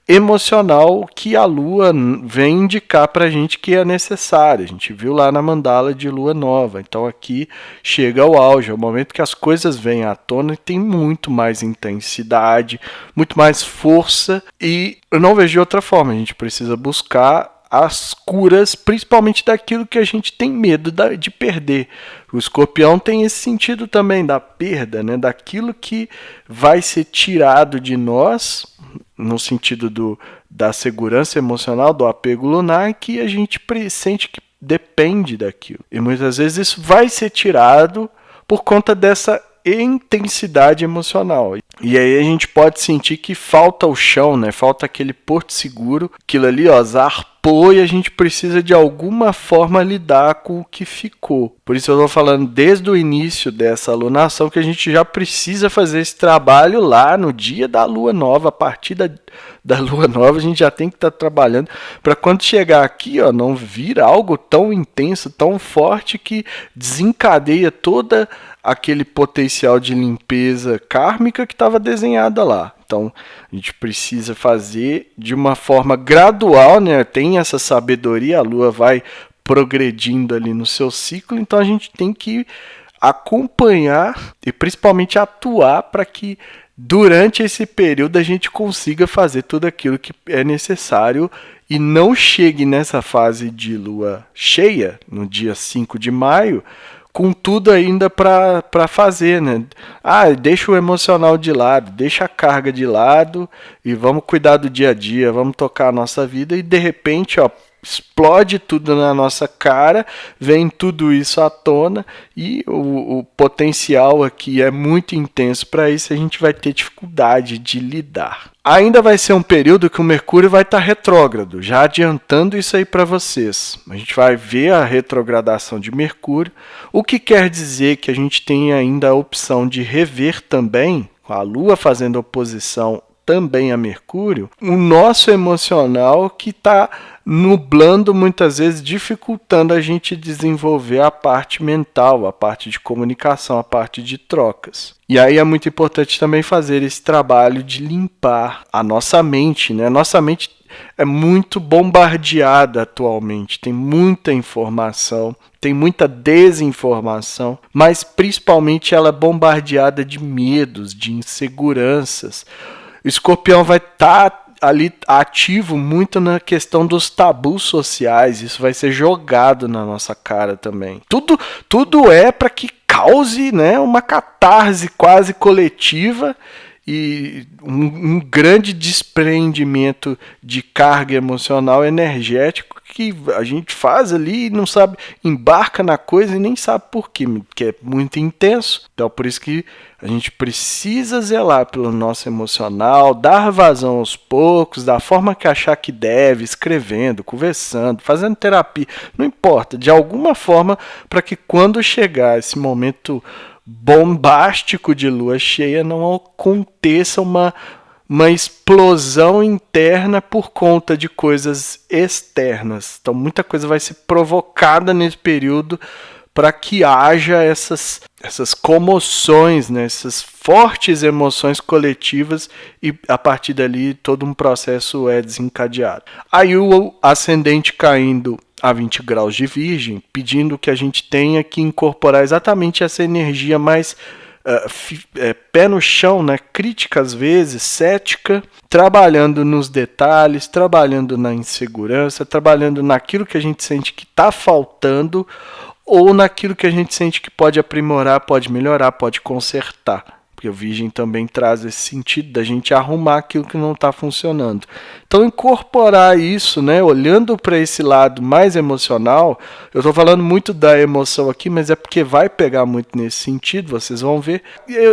emocional que a Lua vem indicar para a gente que é necessário. A gente viu lá na mandala de Lua Nova. Então aqui chega ao auge, é o momento que as coisas vêm à tona e tem muito mais intensidade, muito mais força, e eu não vejo de outra forma. A gente precisa buscar as curas, principalmente daquilo que a gente tem medo de perder. O Escorpião tem esse sentido também da perda, né? Daquilo que vai ser tirado de nós, no sentido da segurança emocional, do apego lunar, que a gente sente que depende daquilo. E muitas vezes isso vai ser tirado por conta dessa intensidade emocional. E aí a gente pode sentir que falta o chão, né? Falta aquele porto seguro, aquilo ali, ó, zarpou, e a gente precisa de alguma forma lidar com o que ficou. Por isso eu estou falando desde o início dessa alunação que a gente já precisa fazer esse trabalho lá no dia da lua nova. A partir da lua nova a gente já tem que estar trabalhando para quando chegar aqui, ó, não vir algo tão intenso, tão forte que desencadeia toda aquele potencial de limpeza kármica que estava desenhada lá. Então, a gente precisa fazer de uma forma gradual, né? Tem essa sabedoria, a Lua vai progredindo ali no seu ciclo, então a gente tem que acompanhar e principalmente atuar para que durante esse período a gente consiga fazer tudo aquilo que é necessário e não chegue nessa fase de Lua cheia, no dia 5 de maio, com tudo ainda para fazer, né? Deixa o emocional de lado, deixa a carga de lado e vamos cuidar do dia a dia, vamos tocar a nossa vida e de repente, ó, explode tudo na nossa cara, vem tudo isso à tona e o potencial aqui é muito intenso para isso, a gente vai ter dificuldade de lidar. Ainda vai ser um período que o Mercúrio vai estar retrógrado, já adiantando isso aí para vocês. A gente vai ver a retrogradação de Mercúrio, o que quer dizer que a gente tem ainda a opção de rever também, com a Lua fazendo oposição também a Mercúrio, o nosso emocional que está nublando, muitas vezes dificultando a gente desenvolver a parte mental, a parte de comunicação, a parte de trocas. E aí é muito importante também fazer esse trabalho de limpar a nossa mente, né? A nossa mente é muito bombardeada atualmente, tem muita informação, tem muita desinformação, mas principalmente ela é bombardeada de medos, de inseguranças. O Escorpião vai estar ali ativo muito na questão dos tabus sociais, isso vai ser jogado na nossa cara também. Tudo é para que cause, né, uma catarse quase coletiva e um grande desprendimento de carga emocional energético que a gente faz ali e não sabe, embarca na coisa e nem sabe por quê, porque é muito intenso. Então por isso que a gente precisa zelar pelo nosso emocional, dar vazão aos poucos, da forma que achar que deve, escrevendo, conversando, fazendo terapia, não importa, de alguma forma, para que quando chegar esse momento bombástico de lua cheia não aconteça uma explosão interna por conta de coisas externas. Então muita coisa vai ser provocada nesse período para que haja essas comoções, né? Essas fortes emoções coletivas e a partir dali todo um processo é desencadeado. Aí o ascendente caindo a 20 graus de Virgem, pedindo que a gente tenha que incorporar exatamente essa energia mais pé no chão, né? Crítica às vezes, cética, trabalhando nos detalhes, trabalhando na insegurança, trabalhando naquilo que a gente sente que está faltando ou naquilo que a gente sente que pode aprimorar, pode melhorar, pode consertar. Porque o Virgem também traz esse sentido da gente arrumar aquilo que não está funcionando. Então, incorporar isso, né, olhando para esse lado mais emocional, eu estou falando muito da emoção aqui, mas é porque vai pegar muito nesse sentido, vocês vão ver,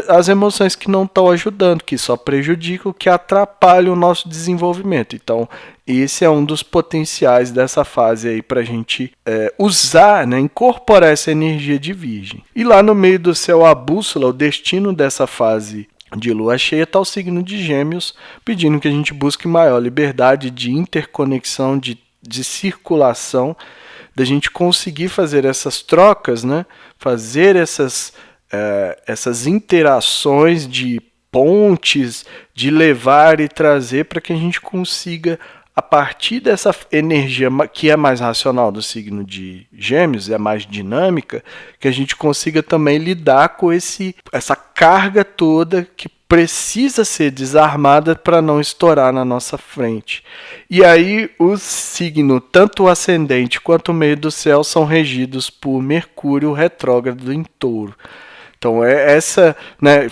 as emoções que não estão ajudando, que só prejudicam, que atrapalham o nosso desenvolvimento. Então, esse é um dos potenciais dessa fase aí para a gente usar, né, incorporar essa energia de Virgem. E lá no meio do céu, a bússola, o destino dessa fase de lua cheia está o signo de Gêmeos, pedindo que a gente busque maior liberdade de interconexão, de circulação, da gente conseguir fazer essas trocas, né, fazer essas interações de pontes, de levar e trazer para que a gente consiga, a partir dessa energia que é mais racional do signo de Gêmeos, é mais dinâmica, que a gente consiga também lidar com essa carga toda que precisa ser desarmada para não estourar na nossa frente. E aí o signo, tanto o ascendente quanto o meio do céu, são regidos por Mercúrio retrógrado em Touro. Então é essa, né,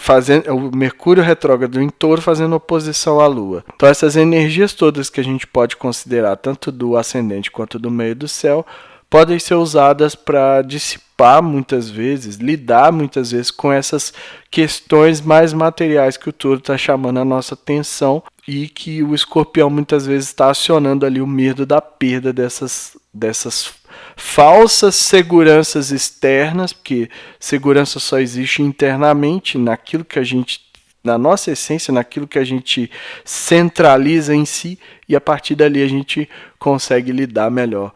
o Mercúrio retrógrado em Touro fazendo oposição à Lua. Então essas energias todas que a gente pode considerar, tanto do ascendente quanto do meio do céu, podem ser usadas para dissipar muitas vezes, lidar muitas vezes com essas questões mais materiais que o Touro está chamando a nossa atenção e que o Escorpião muitas vezes está acionando ali o medo da perda dessas falsas seguranças externas, porque segurança só existe internamente naquilo que a gente, na nossa essência, naquilo que a gente centraliza em si, e a partir dali a gente consegue lidar melhor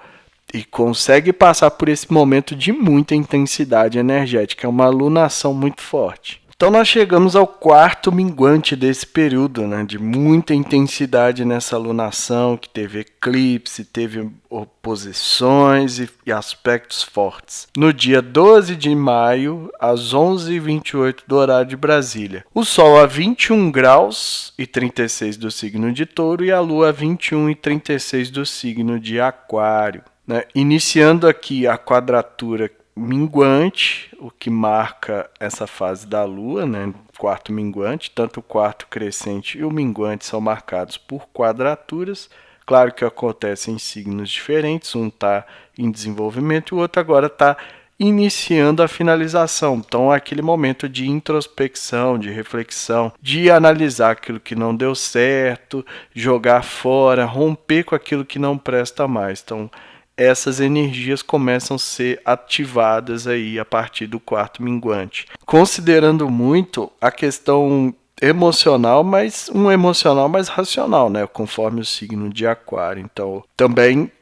e consegue passar por esse momento de muita intensidade energética, é uma alunação muito forte. Então nós chegamos ao quarto minguante desse período, né, de muita intensidade nessa alunação, que teve eclipse, teve oposições e aspectos fortes. No dia 12 de maio, às 11h28 do horário de Brasília. O Sol a 21 graus e 36 do signo de Touro e a Lua a 21 e 36 do signo de Aquário. Né? Iniciando aqui a quadratura minguante, o que marca essa fase da Lua, né? Quarto minguante, tanto o quarto crescente e o minguante são marcados por quadraturas. Claro que acontece em signos diferentes, um está em desenvolvimento e o outro agora está iniciando a finalização. Então, é aquele momento de introspecção, de reflexão, de analisar aquilo que não deu certo, jogar fora, romper com aquilo que não presta mais. Então, essas energias começam a ser ativadas aí a partir do quarto minguante. Considerando muito a questão emocional, mas um emocional mais racional, né? Conforme o signo de Aquário. Então, também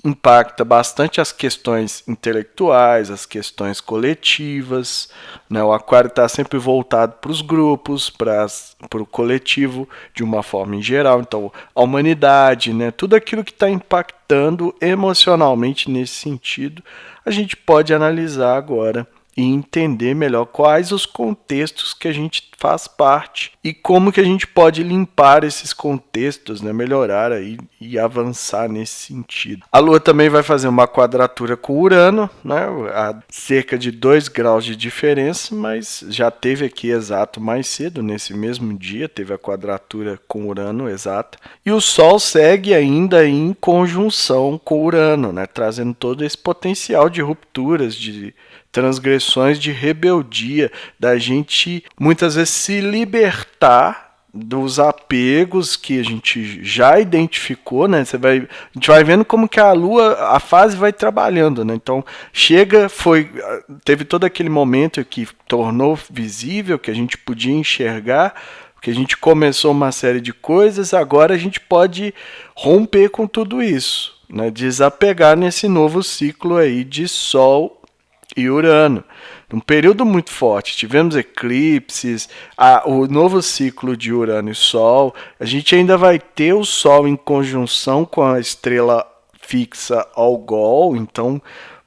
impacta bastante as questões intelectuais, as questões coletivas, né? O Aquário está sempre voltado para os grupos, para o coletivo de uma forma em geral. Então, a humanidade, né? Tudo aquilo que está impactando emocionalmente nesse sentido, a gente pode analisar agora e entender melhor quais os contextos que a gente faz parte e como que a gente pode limpar esses contextos, né, melhorar aí e avançar nesse sentido. A Lua também vai fazer uma quadratura com Urano, né, a cerca de 2 graus de diferença, mas já teve aqui exato mais cedo, nesse mesmo dia, teve a quadratura com Urano exata. E o Sol segue ainda em conjunção com Urano, né, trazendo todo esse potencial de rupturas, de transgressões, de rebeldia, da gente muitas vezes se libertar dos apegos que a gente já identificou, né? A gente vai vendo como que a Lua, a fase vai trabalhando, né? Então, teve todo aquele momento que tornou visível, que a gente podia enxergar, que a gente começou uma série de coisas, agora a gente pode romper com tudo isso, né? Desapegar nesse novo ciclo aí de Sol e Urano. Um período muito forte, tivemos eclipses, o novo ciclo de Urano e Sol, a gente ainda vai ter o Sol em conjunção com a estrela fixa Algol, então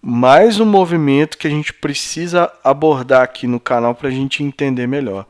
mais um movimento que a gente precisa abordar aqui no canal para a gente entender melhor.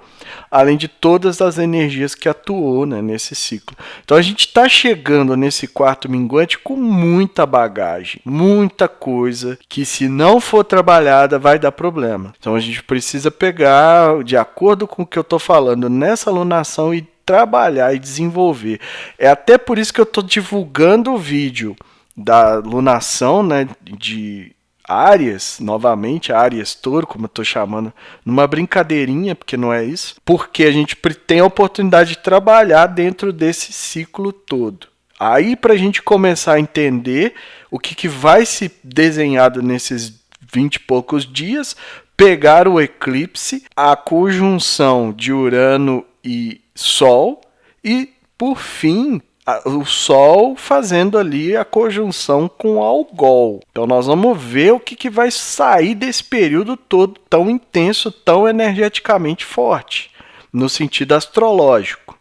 Além de todas as energias que atuou, né, nesse ciclo. Então a gente está chegando nesse quarto minguante com muita bagagem, muita coisa que, se não for trabalhada, vai dar problema. Então a gente precisa pegar, de acordo com o que eu estou falando, nessa alunação e trabalhar e desenvolver. É até por isso que eu estou divulgando o vídeo da lunação, né, de Áries, novamente, Áries Touro, como eu estou chamando, numa brincadeirinha, porque não é isso, porque a gente tem a oportunidade de trabalhar dentro desse ciclo todo. Aí, para a gente começar a entender o que vai se desenhado nesses 20 e poucos dias, pegar o eclipse, a conjunção de Urano e Sol e, por fim, o Sol fazendo ali a conjunção com Algol. Então nós vamos ver o que vai sair desse período todo tão intenso, tão energeticamente forte, no sentido astrológico.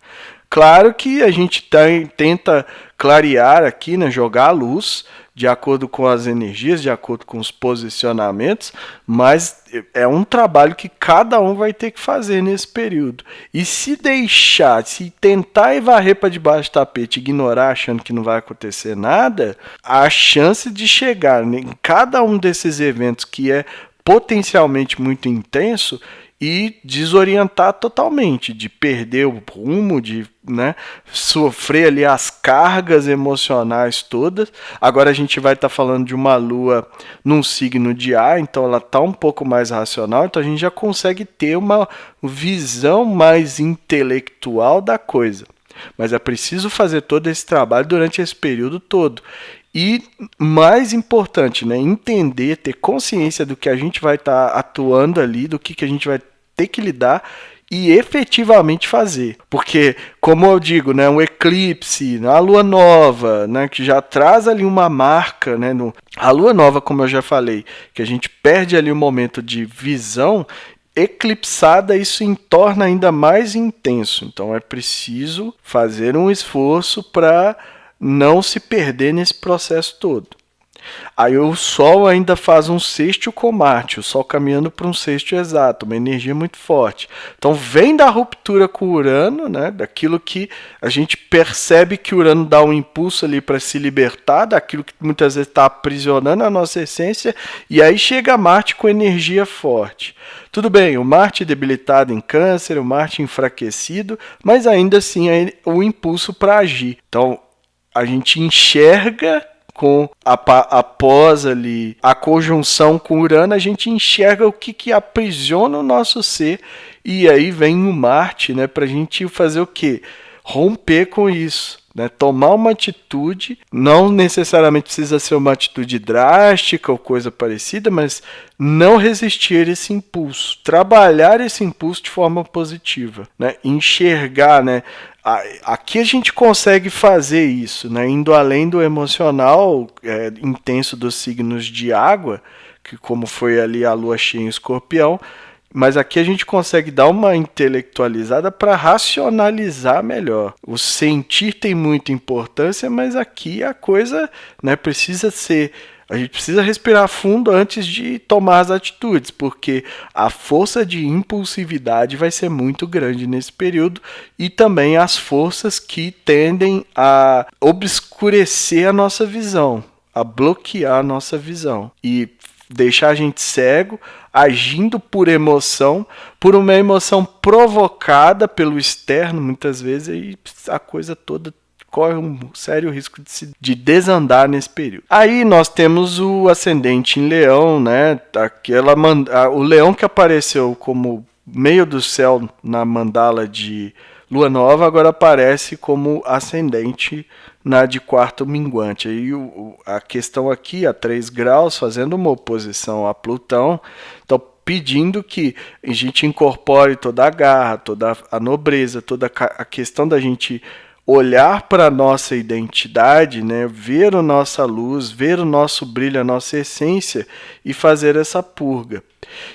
Claro que a gente tenta clarear aqui, né, jogar a luz de acordo com as energias, de acordo com os posicionamentos, mas é um trabalho que cada um vai ter que fazer nesse período. E se tentar varrer para debaixo do tapete, ignorar achando que não vai acontecer nada, a chance de chegar em cada um desses eventos que é potencialmente muito intenso e desorientar totalmente, de perder o rumo, de, né, sofrer ali as cargas emocionais todas. Agora a gente vai estar falando de uma lua num signo de ar, então ela está um pouco mais racional, então a gente já consegue ter uma visão mais intelectual da coisa. Mas é preciso fazer todo esse trabalho durante esse período todo. E, mais importante, né, entender, ter consciência do que a gente vai estar atuando ali, do que a gente vai ter que lidar e efetivamente fazer. Porque, como eu digo, né, um eclipse, a lua nova, né, que já traz ali uma marca, né, a lua nova, como eu já falei, que a gente perde ali um momento de visão, eclipsada, isso torna ainda mais intenso. Então é preciso fazer um esforço para não se perder nesse processo todo. Aí o Sol ainda faz um sextil com Marte, o Sol caminhando para um sextil exato, uma energia muito forte. Então vem da ruptura com Urano, né, daquilo que a gente percebe que Urano dá um impulso ali para se libertar, daquilo que muitas vezes está aprisionando a nossa essência, e aí chega Marte com energia forte. Tudo bem, o Marte debilitado em Câncer, o Marte enfraquecido, mas ainda assim é o impulso para agir. Então a gente enxerga com após ali a conjunção com Urano, a gente enxerga o que aprisiona o nosso ser, e aí vem o Marte, né, para a gente fazer o quê? Romper com isso, né? Tomar uma atitude, não necessariamente precisa ser uma atitude drástica ou coisa parecida, mas não resistir a esse impulso, trabalhar esse impulso de forma positiva, né? Enxergar, né? Aqui a gente consegue fazer isso, né? Indo além do emocional intenso dos signos de água, que como foi ali a lua cheia em Escorpião, mas aqui a gente consegue dar uma intelectualizada para racionalizar melhor. O sentir tem muita importância, mas aqui a coisa, né, precisa ser... A gente precisa respirar fundo antes de tomar as atitudes, porque a força de impulsividade vai ser muito grande nesse período, e também as forças que tendem a obscurecer a nossa visão, a bloquear a nossa visão e deixar a gente cego, agindo por emoção, por uma emoção provocada pelo externo, muitas vezes, e a coisa toda corre um sério risco de desandar nesse período. Aí nós temos o ascendente em Leão, né? O Leão que apareceu como meio do céu na mandala de Lua Nova, agora aparece como ascendente na de quarto minguante. Aí a questão aqui, a 3 graus, fazendo uma oposição a Plutão, então pedindo que a gente incorpore toda a garra, toda a nobreza, toda a questão da gente olhar para a nossa identidade, né, ver a nossa luz, ver o nosso brilho, a nossa essência e fazer essa purga.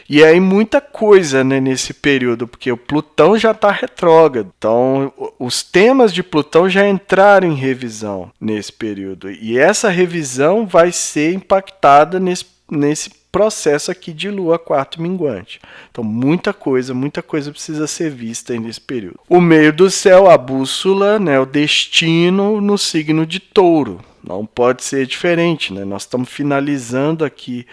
E aí muita coisa, né, nesse período, porque o Plutão já está retrógrado, então os temas de Plutão já entraram em revisão nesse período, e essa revisão vai ser impactada nesse processo aqui de lua quarto minguante. Então muita coisa precisa ser vista aí nesse período. O meio do céu, a bússola, né, o destino no signo de Touro. Não pode ser diferente, né? Nós estamos finalizando aqui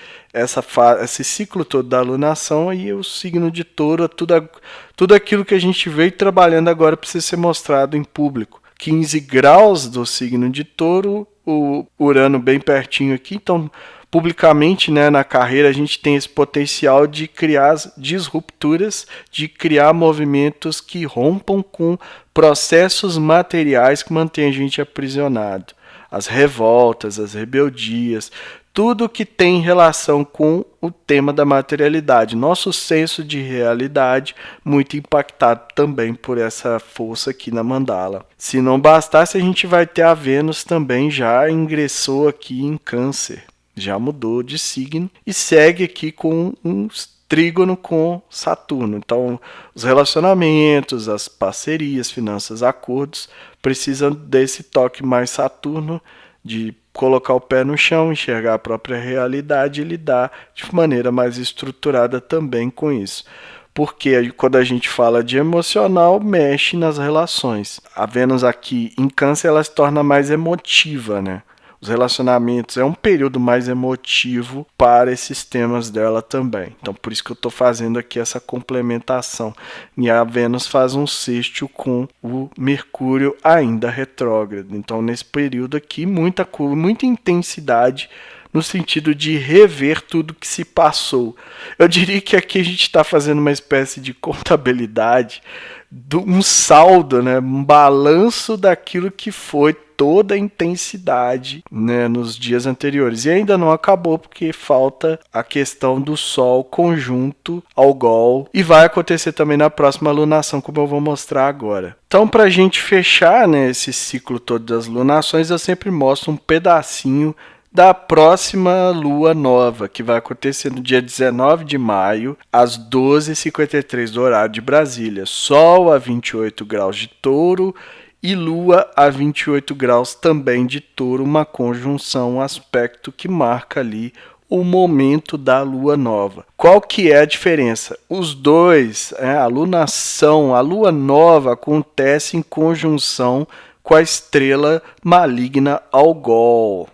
esse ciclo todo da alunação e o signo de Touro, tudo aquilo que a gente veio trabalhando agora precisa ser mostrado em público. 15 graus do signo de Touro, o Urano bem pertinho aqui, então publicamente, né, na carreira a gente tem esse potencial de criar disrupturas, de criar movimentos que rompam com processos materiais que mantêm a gente aprisionado. As revoltas, as rebeldias, tudo que tem relação com o tema da materialidade. Nosso senso de realidade muito impactado também por essa força aqui na mandala. Se não bastasse, a gente vai ter a Vênus também, já ingressou aqui em Câncer. Já mudou de signo e segue aqui com um trígono com Saturno. Então, os relacionamentos, as parcerias, finanças, acordos precisam desse toque mais Saturno, de colocar o pé no chão, enxergar a própria realidade e lidar de maneira mais estruturada também com isso. Porque quando a gente fala de emocional, mexe nas relações. A Vênus aqui em Câncer, ela se torna mais emotiva, né? Os relacionamentos é um período mais emotivo para esses temas dela também. Então, por isso que eu estou fazendo aqui essa complementação. E a Vênus faz um sextil com o Mercúrio ainda retrógrado. Então, nesse período aqui, muita intensidade no sentido de rever tudo que se passou. Eu diria que aqui a gente está fazendo uma espécie de contabilidade, um saldo, né? Um balanço daquilo que foi toda a intensidade, né, nos dias anteriores. E ainda não acabou porque falta a questão do Sol conjunto ao Gol. E vai acontecer também na próxima lunação, como eu vou mostrar agora. Então, para a gente fechar, né, esse ciclo todo das lunações, eu sempre mostro um pedacinho da próxima lua nova, que vai acontecer no dia 19 de maio, às 12h53 do horário de Brasília. Sol a 28 graus de Touro e Lua a 28 graus também de Touro, uma conjunção, um aspecto que marca ali o momento da lua nova. Qual que é a diferença? Os dois, a lunação, a lua nova acontece em conjunção com a estrela maligna Algol.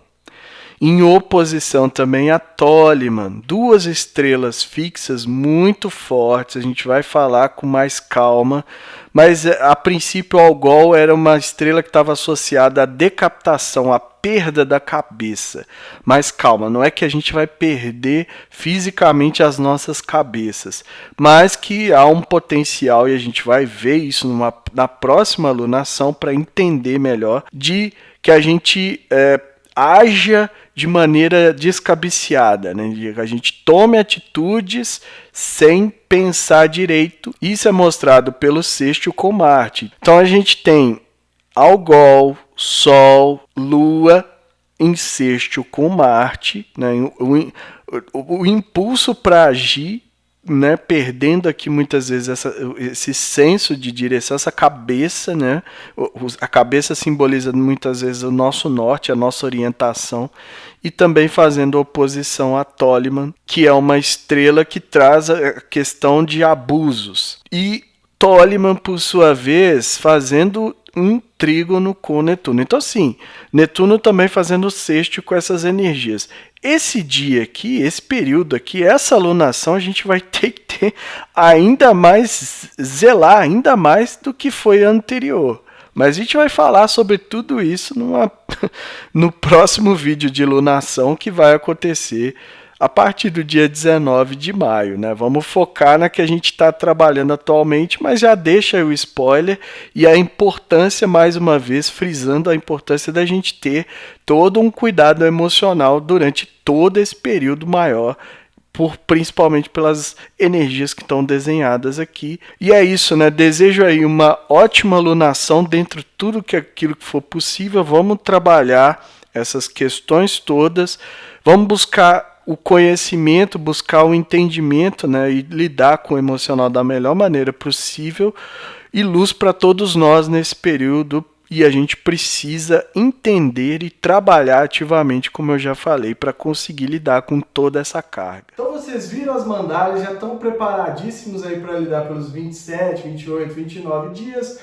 Em oposição também a Toliman, duas estrelas fixas muito fortes, a gente vai falar com mais calma, mas a princípio Algol era uma estrela que estava associada à decapitação, à perda da cabeça. Mas calma, não é que a gente vai perder fisicamente as nossas cabeças, mas que há um potencial, e a gente vai ver isso na próxima lunação para entender melhor, de que a gente haja de maneira descabiciada, né? Que a gente tome atitudes sem pensar direito. Isso é mostrado pelo sextil com Marte. Então a gente tem Algol, Sol, Lua em sextil com Marte, né? O impulso para agir, né, perdendo aqui muitas vezes esse senso de direção, essa cabeça, né? A cabeça simboliza muitas vezes o nosso norte, a nossa orientação, e também fazendo oposição a Toliman, que é uma estrela que traz a questão de abusos. E Toliman, por sua vez, fazendo um trígono com Netuno. Então, assim, Netuno também fazendo sextil com essas energias. Esse dia aqui, esse período aqui, essa alunação, a gente vai ter que ter ainda mais, zelar ainda mais do que foi anterior. Mas a gente vai falar sobre tudo isso no próximo vídeo de lunação que vai acontecer a partir do dia 19 de maio, né? Vamos focar na que a gente está trabalhando atualmente, mas já deixa aí o spoiler e a importância, mais uma vez, frisando a importância da gente ter todo um cuidado emocional durante todo esse período maior, principalmente pelas energias que estão desenhadas aqui. E é isso, né? Desejo aí uma ótima lunação dentro de tudo aquilo que for possível. Vamos trabalhar essas questões todas, vamos buscar o conhecimento, buscar o entendimento, né, e lidar com o emocional da melhor maneira possível, e luz para todos nós nesse período, e a gente precisa entender e trabalhar ativamente, como eu já falei, para conseguir lidar com toda essa carga. Então vocês viram as mandalas, já estão preparadíssimos aí para lidar pelos 27, 28, 29 dias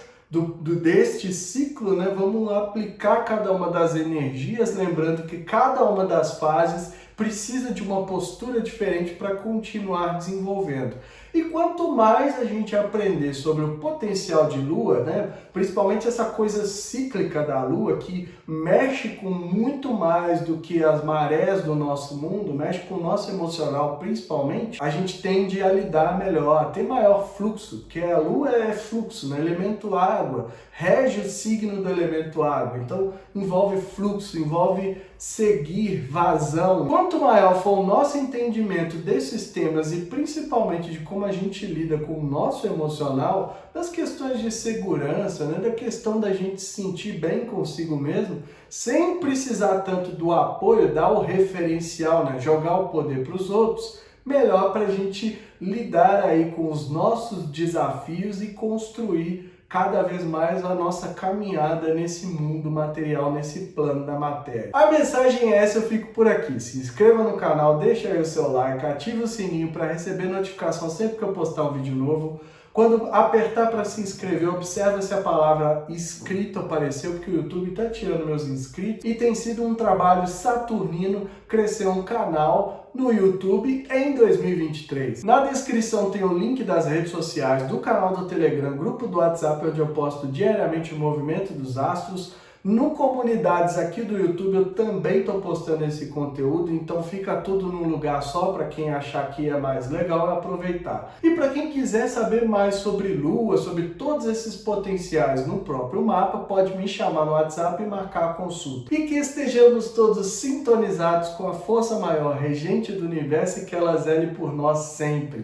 deste ciclo, né? Vamos lá aplicar cada uma das energias, lembrando que cada uma das fases precisa de uma postura diferente para continuar desenvolvendo. E quanto mais a gente aprender sobre o potencial de Lua, né, principalmente essa coisa cíclica da Lua, que mexe com muito mais do que as marés do nosso mundo, mexe com o nosso emocional principalmente, a gente tende a lidar melhor, a ter maior fluxo, porque a Lua é fluxo, né, elemento água, rege o signo do elemento água, então envolve fluxo, envolve seguir, vazão. Quanto maior for o nosso entendimento desses temas e principalmente de como a gente lida com o nosso emocional, das questões de segurança, né, da questão da gente se sentir bem consigo mesmo, sem precisar tanto do apoio, dar o referencial, né, jogar o poder para os outros, melhor para a gente lidar aí com os nossos desafios e construir cada vez mais a nossa caminhada nesse mundo material, nesse plano da matéria. A mensagem é essa, eu fico por aqui. Se inscreva no canal, deixa aí o seu like, ative o sininho para receber notificação sempre que eu postar um vídeo novo. Quando apertar para se inscrever, observa se a palavra inscrito apareceu, porque o YouTube está tirando meus inscritos e tem sido um trabalho saturnino crescer um canal no YouTube em 2023. Na descrição tem o link das redes sociais, do canal do Telegram, grupo do WhatsApp, onde eu posto diariamente o movimento dos astros. No Comunidades aqui do YouTube eu também estou postando esse conteúdo, então fica tudo num lugar só para quem achar que é mais legal aproveitar. E para quem quiser saber mais sobre Lua, sobre todos esses potenciais no próprio mapa, pode me chamar no WhatsApp e marcar a consulta. E que estejamos todos sintonizados com a força maior, regente do universo, e que ela zele por nós sempre.